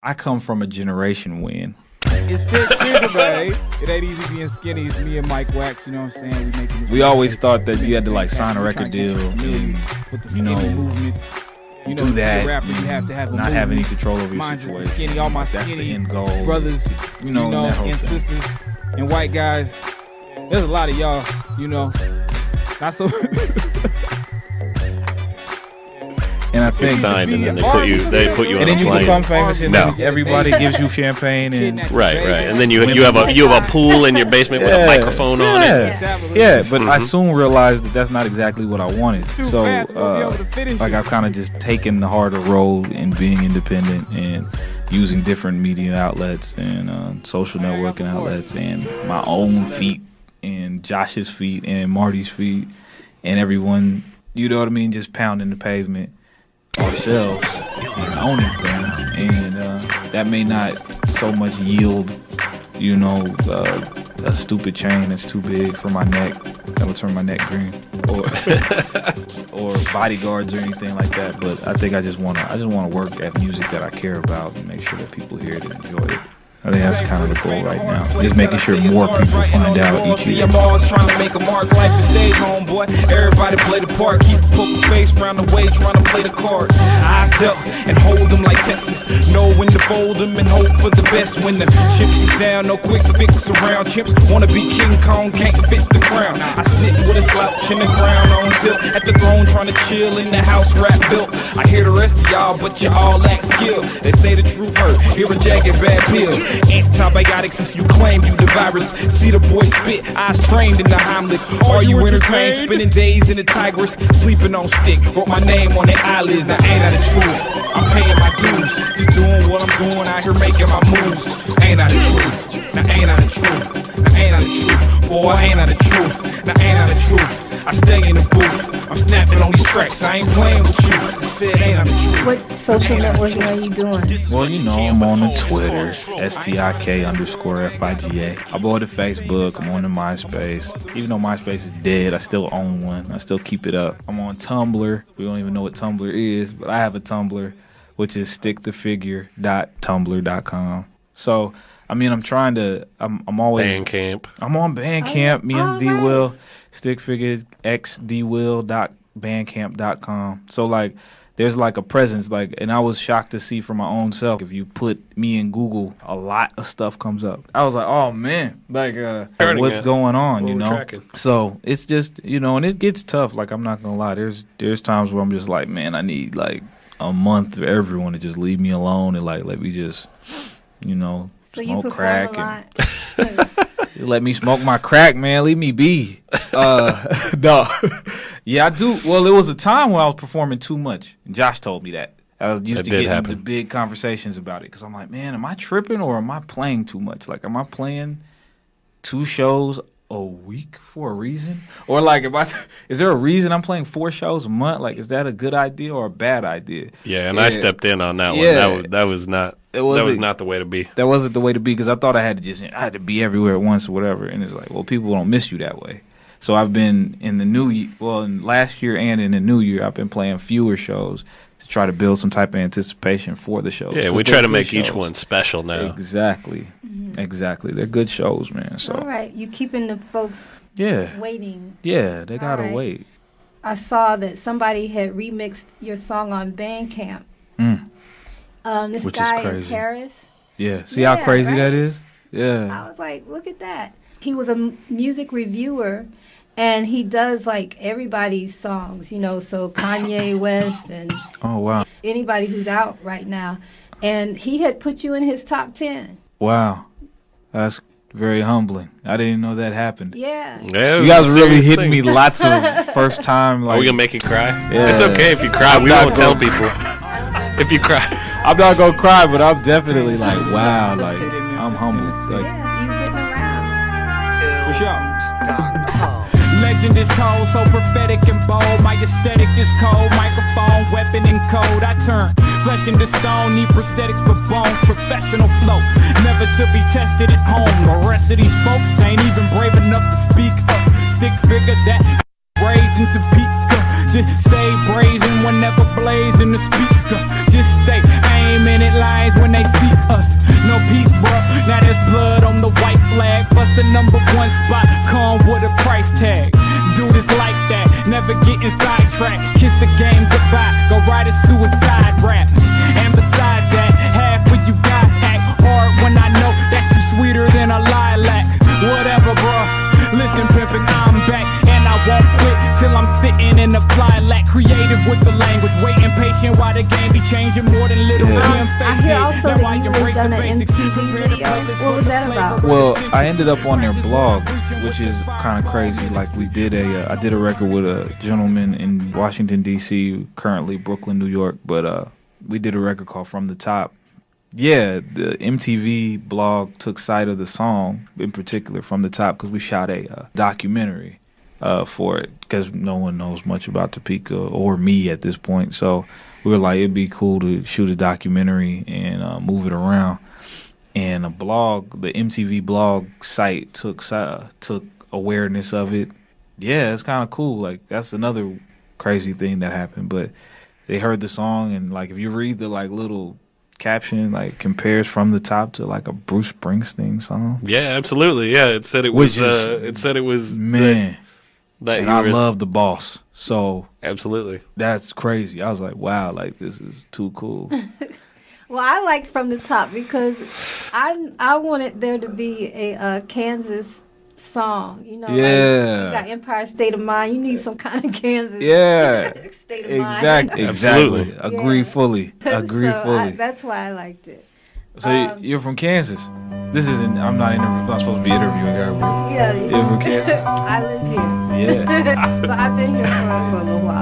I come from a generation when it's Stik Figa, man. It ain't easy being skinny. It's me and Mike Wax, you know what I'm saying? We always thought that you had to like sign a record deal and, you know, movement. You know, do that, rapper, you have to have a not have any control over your Mine's situation. Just the skinny, all my That's skinny the end goal. brothers, you know that whole and thing. sisters and white guys. There's a lot of y'all, you know. Not so. And I think signed, and then they put you and on then a you plane. become famous, and No. then everybody gives you champagne and Right, and then you have a pool in your basement with a microphone on it. Yeah, but I soon realized that that's not exactly what I wanted. So, like, I've kind of just taken the harder road in being independent and using different media outlets and social networking outlets and my own feet and Josh's feet and Marty's feet and everyone, you know what I mean, just pounding the pavement ourselves and owning them. And that may not so much yield, you know, a stupid chain that's too big for my neck that would turn my neck green, or bodyguards or anything like that. But I think I just wanna work at music that I care about and make sure that people hear it and enjoy it. I think that's kind of the goal right now. Just making sure more people find out each year. Trying to make a mark, life is stage, homeboy. Everybody play the part, keep a poker face round the way, trying to play the cards. Eyes dealt and hold them like Texas. Know when to fold them and hope for the best. When the chips is down, no quick fix around. Chimps wanna be King Kong, can't fit the crown. I sit with a slouch in the crown on tilt at the throne, trying to chill in the house rap built. I hear the rest of y'all, but y'all lack skill. They say the truth hurt, hear a jagged bad pill. Antibiotics since you claim you the virus. See the boy spit, eyes trained in the Heimlich. Are you entertained? Spending days in the Tigris, sleeping on stick. Wrote my name on their eyelids, now ain't that the truth? I'm paying my dues, just doing what I'm doing out here making my moves. Ain't that the truth? Now ain't that the truth? Now ain't that the truth? Boy, ain't that the truth? Now ain't that the truth? I stay in the booth, I'm snapping on these tracks, I ain't playing with you. I said ain't that the truth? What social networking are you doing? Well, you know, I'm on the Twitter, STIK_FIGA. I'm on the Facebook, I'm on the MySpace. Even though MySpace is dead, I still own one. I still keep it up. I'm on Tumblr. We don't even know what Tumblr is, but I have a Tumblr, which is stikthefigure.tumblr.com. So, I mean, I'm always... Bandcamp. I'm on Bandcamp, me and D Will, StikFiga, xdwill.bandcamp.com. So, like, there's like a presence, like, and I was shocked to see for my own self, if you put me in Google, a lot of stuff comes up. I was like, oh man, like what's going on, you know? Tracking. So it's just, you know, and it gets tough. Like, I'm not gonna lie, there's times where I'm just like, man, I need like a month for everyone to just leave me alone and like let me just, you know, So smoke you crack perform a and lot. let me smoke my crack, man. Leave me be. No. Yeah, I do. Well, there was a time when I was performing too much. Josh told me that. I used to get into big conversations about it because I'm like, man, am I tripping or am I playing too much? Like, am I playing 2 shows a week for a reason? Or like, is there a reason I'm playing 4 shows a month? Like, is that a good idea or a bad idea? Yeah, and I stepped in on that one. That was not the way to be. That wasn't the way to be because I thought I had to be everywhere at once or whatever. And it's like, well, people don't miss you that way. So I've been in last year and in the new year, I've been playing fewer shows to try to build some type of anticipation for the shows. Yeah, we try to make each one special now. Exactly. Mm-hmm. Exactly. They're good shows, man. So. All right. You keeping the folks waiting. Yeah, they got to wait. I saw that somebody had remixed your song on Bandcamp. Which guy is crazy. In Paris. Yeah. See how crazy that is? Yeah. I was like, look at that. He was a music reviewer. And he does like everybody's songs, you know, so Kanye West and anybody who's out right now. And he had put you in his top 10. Wow. That's very humbling. I didn't know that happened. Yeah. You guys really hit me lots of first time. Like, are we going to make you cry? Yeah. It's okay if you cry. We won't tell people if you cry. I'm not going to cry, but I'm definitely like, wow. Like, I'm humbled. Like, you getting around. For sure. Legend is told, so prophetic and bold. My aesthetic is cold, microphone, weapon and code. I turn flesh into stone, need prosthetics for bones. Professional flow, never to be tested at home. The rest of these folks ain't even brave enough to speak up. Stik Figa that raised into peak. Just stay brazen whenever blazing the speaker. Just stay, I minute lines when they see us. No peace, bro. Now there's blood on the white flag. Bust the number one spot, come with a price tag. Do this like that, never getting sidetracked. Kiss the game goodbye, go write a suicide rap. And besides that, half of you guys act hard when I know that you sweeter than a lilac. Whatever, bro. Listen, pimpin', I'm back, and I won't quit till I'm sitting in the flylac. Creative with the language, waiting patient while the game be changing more than little Kim I hear also that you have done an MTV video. What was that about? Well, I ended up on their blog, which is kind of crazy. Like I did a record with a gentleman in Washington D.C., currently Brooklyn, New York, but we did a record called From the Top. Yeah, the MTV blog took sight of the song, in particular, From the Top, because we shot a documentary for it, because no one knows much about Topeka or me at this point. So we were like, it'd be cool to shoot a documentary and move it around. And the MTV blog site took awareness of it. Yeah, it's kind of cool. Like, that's another crazy thing that happened. But they heard the song, and, like, if you read the, like, little caption, like, compares From the Top to like a Bruce Springsteen song. Yeah, absolutely. Yeah, it said it was. Man. That I love the boss. So absolutely, that's crazy. I was like, wow, like this is too cool. Well, I liked From the Top because I wanted there to be a Kansas song, you know. Yeah. Like you got Empire State of Mind. You need some kind of Kansas. Yeah. State of mind. Exactly. Agree fully. That's why I liked it. So you're from Kansas. I'm not supposed to be interviewing her, but yeah, you're from Kansas. I live here. Yeah. But I've been here for a little while,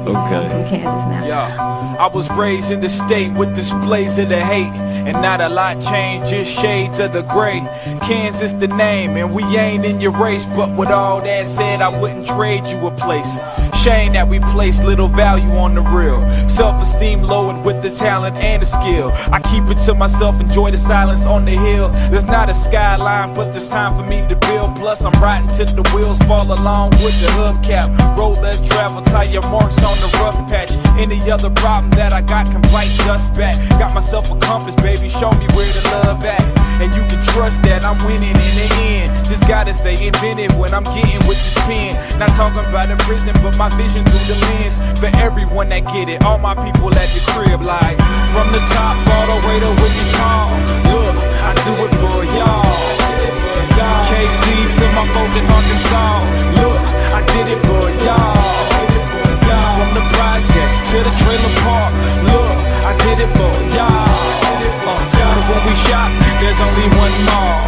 so okay. I'm from Kansas now. Yeah, I was raised in the state with displays of the hate, and not a lot changed, just shades of the gray. Kansas the name, and we ain't in your race, but with all that said, I wouldn't trade you a place. Shame that we place little value on the real. Self-esteem lowered with the talent and the skill. I keep it to myself, enjoy the silence on the hill. There's not a skyline, but there's time for me to build. Plus I'm riding till the wheels fall along with the hubcap. Road less travel, tire marks on the rough patch. Any other problem that I got can bite dust back. Got myself a compass, baby, show me where to love at. And you can trust that I'm winning in the end. Just gotta stay inventive when I'm getting with this pen. Not talking about a prison, but my vision through the lens. For everyone that get it, all my people at the crib, like from the top all the way to Wichita. Look, I do it for y'all. KC to my folk in Arkansas. Look, I did it for y'all. From the projects to the trailer park. Look, I did it for y'all. Cause when we shop, there's only one mall.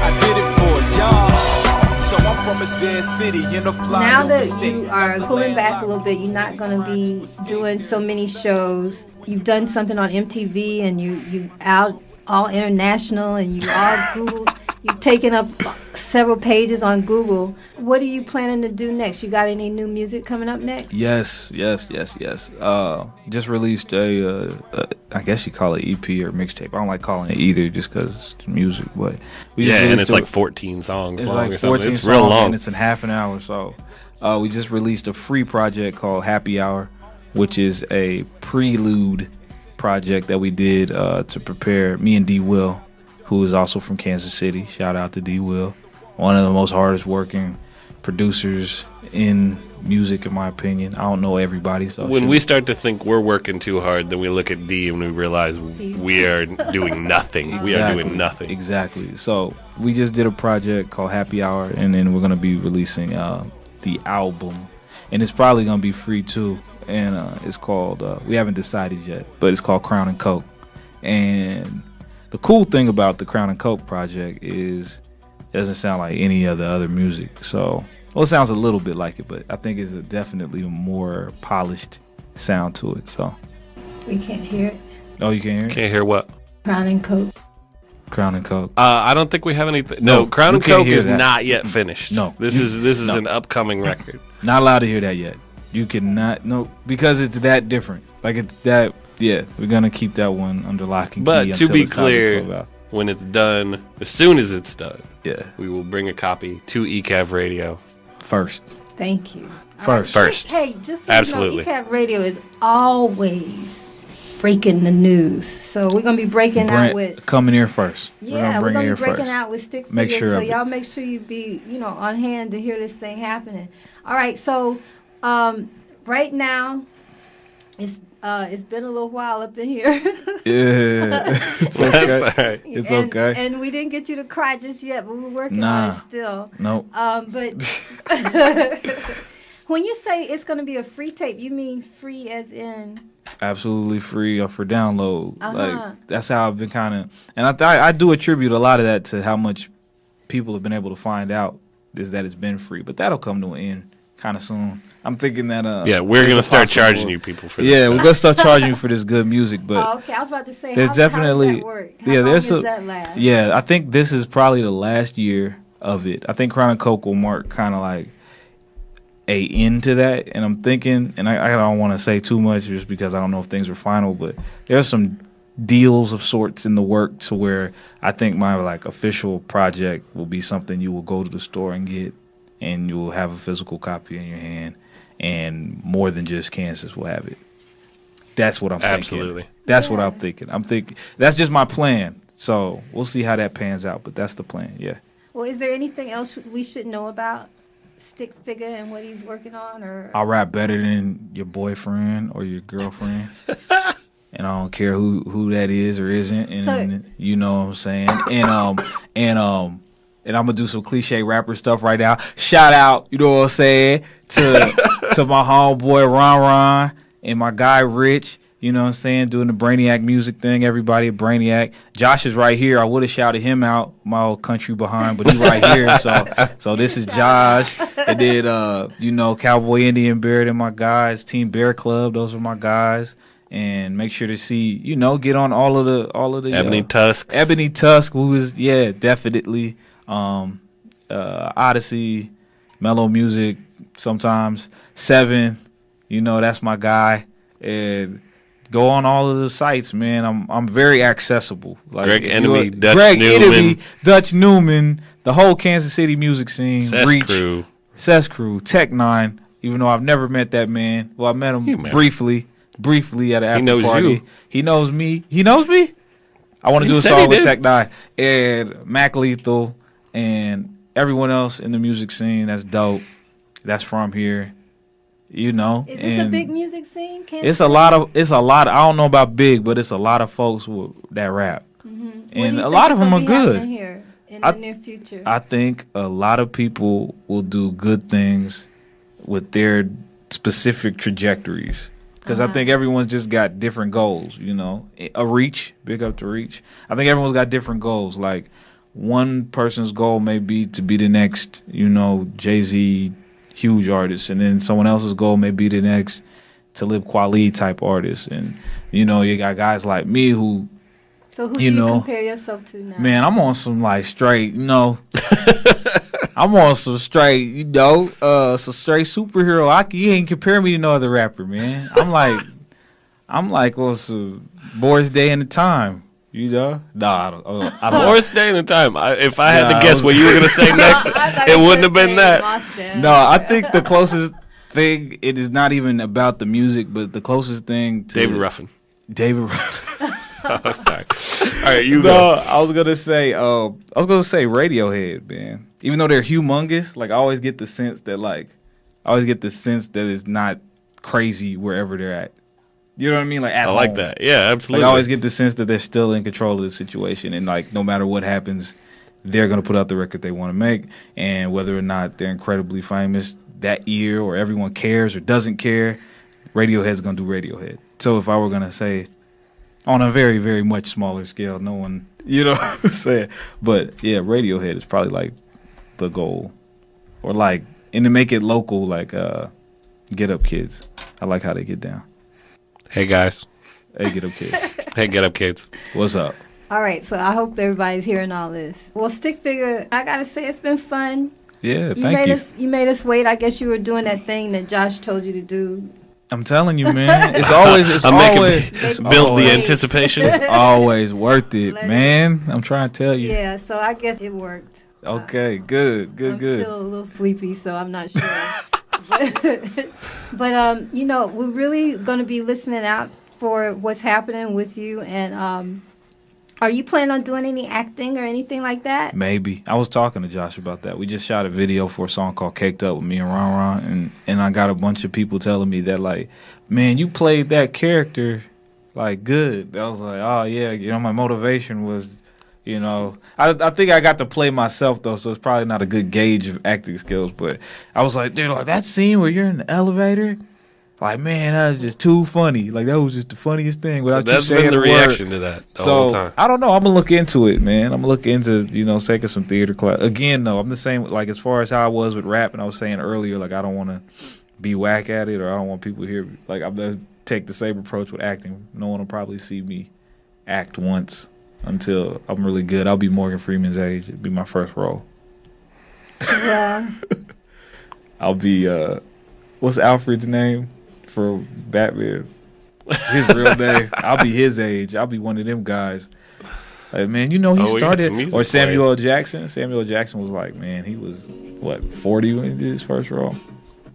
I did it for y'all. So I'm from a dead city in a fly. Now that you are pulling back a little bit, you're not going to be doing so many shows. You've done something on MTV, and you out all international, and you all Googled. You've taken up several pages on Google. What are you planning to do next? You got any new music coming up next? Yes. Just released I guess you call it EP or mixtape. I don't like calling it either just because it's music. But and it's like 14 songs long like or something. It's 14 real long. And it's in half an hour. So we just released a free project called Happy Hour, which is a prelude project that we did to prepare me and D. Will, who is also from Kansas City. Shout out to D. Will, one of the most hardest working producers in music, in my opinion. I don't know everybody. So when we start to think we're working too hard, then we look at D and we realize we are doing nothing. Exactly. We are doing nothing. Exactly. So we just did a project called Happy Hour, and then we're going to be releasing the album. And it's probably going to be free too. And it's called, we haven't decided yet, but it's called Crown and Coke. And the cool thing about the Crown and Coke project is it doesn't sound like any of the other music. So, well, it sounds a little bit like it, but I think it's definitely a more polished sound to it. So we can't hear it. Oh, you can't hear it? Can't hear what? Crown and Coke. Crown and Coke. I don't think we have anything. No, Crown and Coke is not yet finished. No. This is an upcoming record. Not allowed to hear that yet. You cannot, no, because it's that different. Like it's that, yeah, we're going to keep that one under lock and key. But to be clear, when it's done, as soon as it's done, yeah, we will bring a copy to ECAV Radio. First. Thank you. First. First. Hey, just so absolutely. You know, ECAV Radio is always breaking the news. So we're gonna be breaking out with coming here first. Yeah, we're gonna be breaking out with Stik Figa. Make sure so y'all make sure you be on hand to hear this thing happening. All right, so right now it's been a little while up in here. Yeah, it's okay. It's okay. And we didn't get you to cry just yet, but we're working on it still. Nope. But when you say it's going to be a free tape, you mean free as in? Absolutely free or for download. Like that's how I've been kind of, and I do attribute a lot of that to how much people have been able to find out is that it's been free, but that'll come to an end kind of soon. I'm thinking that we're gonna start charging you people for this. Yeah, we're gonna start charging you for this good music. But okay, I was about to say, there's definitely how does that work? How long does that last? Yeah, I think this is probably the last year of it. I think Crown and Coke will mark kind of like a end to that, and I'm thinking, and I don't want to say too much just because I don't know if things are final, but there's some deals of sorts in the work to where I think my like official project will be something you will go to the store and get, and you will have a physical copy in your hand. And more than just Kansas will have it. That's what I'm thinking. Absolutely. That's what I'm thinking. I'm thinking that's just my plan. So we'll see how that pans out, but that's the plan. Yeah. Well, is there anything else we should know about Stik Figa and what he's working on? Or I'll rap better than your boyfriend or your girlfriend. And I don't care who that is or isn't. And you know what I'm saying. And I'm gonna do some cliche rapper stuff right now. Shout out, you know what I'm saying, to my homeboy Ron and my guy Rich. You know what I'm saying, doing the Brainiac music thing. Everybody at Brainiac. Josh is right here. I would have shouted him out, my old country behind, but he's right here. So this is Josh. And then Cowboy Indian Beard and my guys. Team Bear Club. Those are my guys. And make sure to see, get on all of the Ebony Tusk. Ebony Tusk, who is definitely. Odyssey, Mellow Music, sometimes 7, that's my guy. And go on all of the sites, man. I'm very accessible. Like Greg Enemy, Dutch Newman, the whole Kansas City music scene, Cess Crew, Tech 9. Even though I've never met that man. Well, I met him briefly at an after party. He knows me. He knows me. I want to do a song with Tech 9 and Mac Lethal. And everyone else in the music scene that's dope, that's from here, Is this a big music scene? It's a lot. I don't know about big, but it's a lot of folks that rap, and a lot of them are good. Here in the near future, I think a lot of people will do good things with their specific trajectories. Because I think everyone's just got different goals. A reach, big up to reach. I think everyone's got different goals. Like, one person's goal may be to be the next, Jay-Z huge artist, and then someone else's goal may be the next Talib Kweli type artist, and you got guys like me who. So who do you compare yourself to now? Man, I'm on some like straight, I'm on some straight, some straight superhero. You ain't compare me to no other rapper, man. I'm like on some Boris Day and the Time. Nah, I don't. Worst day in the time. If I had to guess what you were gonna say next, it wouldn't have been that. No, I think the closest thing. It is not even about the music, but the closest thing to David Ruffin. Oh, sorry. All right, you go. I was gonna say Radiohead, man. Even though they're humongous, like I always get the sense that it's not crazy wherever they're at. You know what I mean? Like at home. I like that. Yeah, absolutely. Like I always get the sense that they're still in control of the situation, and like no matter what happens, they're gonna put out the record they want to make, and whether or not they're incredibly famous that year or everyone cares or doesn't care, Radiohead's gonna do Radiohead. So if I were gonna say, on a very very much smaller scale, no one, what I'm saying, but yeah, Radiohead is probably like the goal, or like, and to make it local, like Get Up Kids. I like how they get down. Hey guys. Hey Get Up Kids. Hey Get Up Kids. What's up? All right, so I hope everybody's hearing all this. Well, Stik Figa, I gotta say it's been fun. Yeah, thank you. You made us wait. I guess you were doing that thing that Josh told you to do. I'm telling you, man. It's always build the anticipation. It's always worth it, man. I'm trying to tell you. Yeah, so I guess it worked. Okay, good. I'm still a little sleepy, so I'm not sure. But we're really going to be listening out for what's happening with you. And are you planning on doing any acting or anything like that? Maybe. I was talking to Josh about that. We just shot a video for a song called Caked Up with me and Ron Ron. And I got a bunch of people telling me that, like, man, you played that character, like, good. I was like, oh, yeah. You know, my motivation was, you know, I think I got to play myself, though, so it's probably not a good gauge of acting skills. But I was like, dude, like, that scene where you're in the elevator, like, man, that was just too funny. Like, that was just the funniest thing. That's been the reaction to that the whole time. I don't know. I'm going to look into it, man. I'm going to look into, you know, taking some theater class. Again, though, I'm the same, like, as far as how I was with rap, and I was saying earlier, like, I don't want to be whack at it, or I don't want people to hear, like, I'm going to take the same approach with acting. No one will probably see me act once until I'm really good. I'll be Morgan Freeman's age. It'll be my first role. Yeah. I'll be, what's Alfred's name? For Batman, his real name. I'll be his age. I'll be one of them guys. Like, man, you know, he started. Or Samuel L. Jackson. Samuel L. Jackson was like, man, he was what 40 when he did his first role.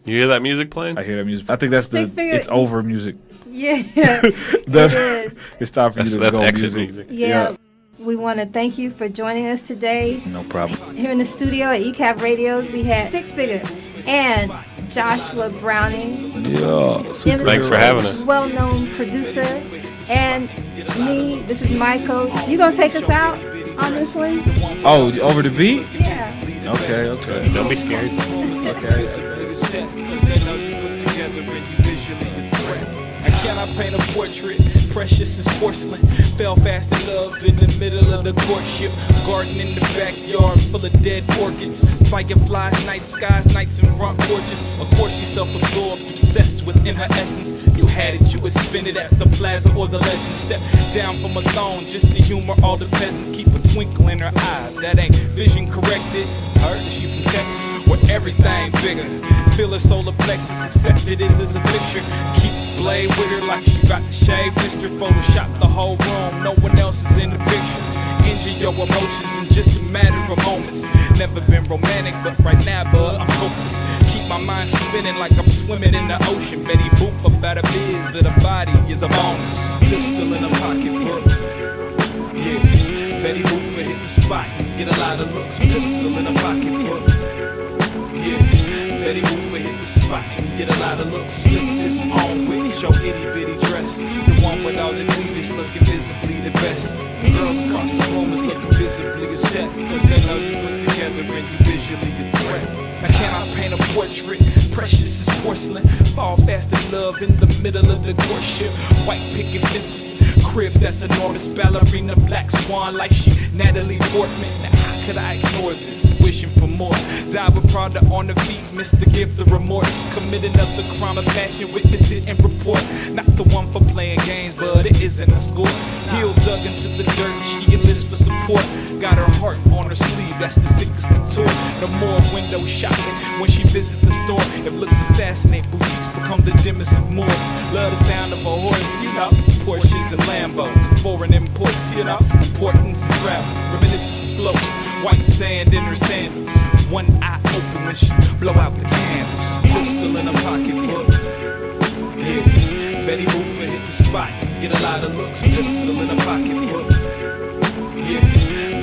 You hear that music playing? I hear that music. I think that's it's over music. Yeah, it is. It's time for you to go. That's exit music. Yeah. We want to thank you for joining us today. No problem. Here in the studio at ECAP Radios, we had Stik Figa and Joshua Browning. Yeah. Thanks for having us. Well-known producer. And me, this is Michael. You going to take us out on this one? Oh, over the beat? Yeah. Okay. Don't be scared. Can I paint a portrait? Precious as porcelain. Fell fast in love in the middle of the courtship. Garden in the backyard full of dead orchids. Fireflies, night skies, nights in front porches. Of course she's self-absorbed, obsessed within her essence. You had it, you would spend it at the plaza or the legend. Step down from a throne just to humor all the peasants. Keep a twinkle in her eye, that ain't vision corrected. Heard she from Texas, where everything bigger. Feel her solar plexus, accept it is a picture. Keep blade with her like she got to shave. Mr. Photoshop the whole room, no one else is in the picture. Injure your emotions in just a matter of moments. Never been romantic, but right now, bud, I'm hopeless. Keep my mind spinning like I'm swimming in the ocean. Betty Boop about a biz, but her body is a bonus. Pistol in a pocketbook. Yeah, Betty Boop hit the spot, get a lot of looks. Pistol in a pocketbook. Yeah, Betty Boop hit the spot and get a lot of looks. Slip this on with your itty bitty dress. The one with all the cleavage looking visibly the best. The girls across the room is looking visibly upset, cause they know you put together and you visually a threat. Now can I paint a portrait? Precious as porcelain. Fall fast in love in the middle of the courtship. White picket fences, cribs that's enormous. Ballerina, black swan like she Natalie Portman. Now how could I ignore this? Wishing for more. Dive with Prada on the feet, missed the gift of remorse. Committed another crime of passion, witnessed it in report. Not the one for playing games, but it isn't a score. Heels dug into the dirt, she enlists for support. Got her heart on her sleeve, that's the sickest couture. No more window shopping when she visits the store. If looks assassinate, boutiques become the dimmest of moors. Love the sound of a horse, you know. Porsches and Lambos, foreign imports, you know. Importance of travel, reminiscence of slopes. White sand in her sandals. One eye open when she blow out the candles. Pistol in a pocketbook. Yeah, Betty Boop hit the spot, get a lot of looks. Pistol in a pocketbook. Yeah,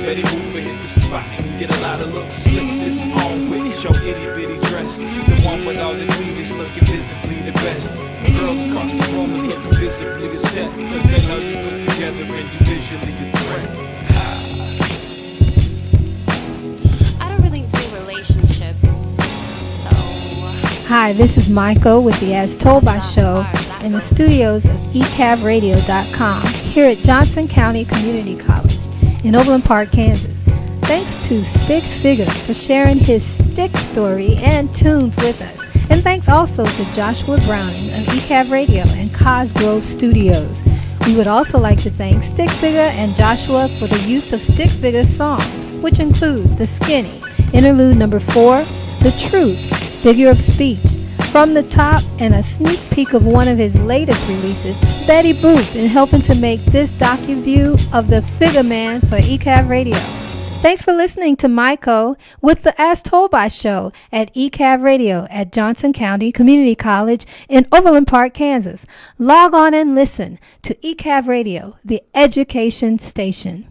Betty Boop hit the spot, get a lot of looks. Slip this on with your itty bitty dress. The one with all the cleavage looking visibly the best. The girls across the room is looking visibly upset, cause they know you put together and you visually a threat. Hi, this is Michael with the As Told By Show in the studios of ecabradio.com here at Johnson County Community College in Overland Park, Kansas. Thanks to Stik Figa for sharing his stick story and tunes with us. And thanks also to Joshua Browning of ECAB Radio and Cosgrove Studios. We would also like to thank Stik Figa and Joshua for the use of Stik Figa's songs, which include The Skinny, Interlude Number 4, The Truth, Figure of Speech, From the Top, and a sneak peek of one of his latest releases, Betty Boop, in helping to make this docu-view of the Figa Man for ECAB Radio. Thanks for listening to Myco with the As Told By Show at ECAV Radio at Johnson County Community College in Overland Park, Kansas. Log on and listen to ECAV Radio, the education station.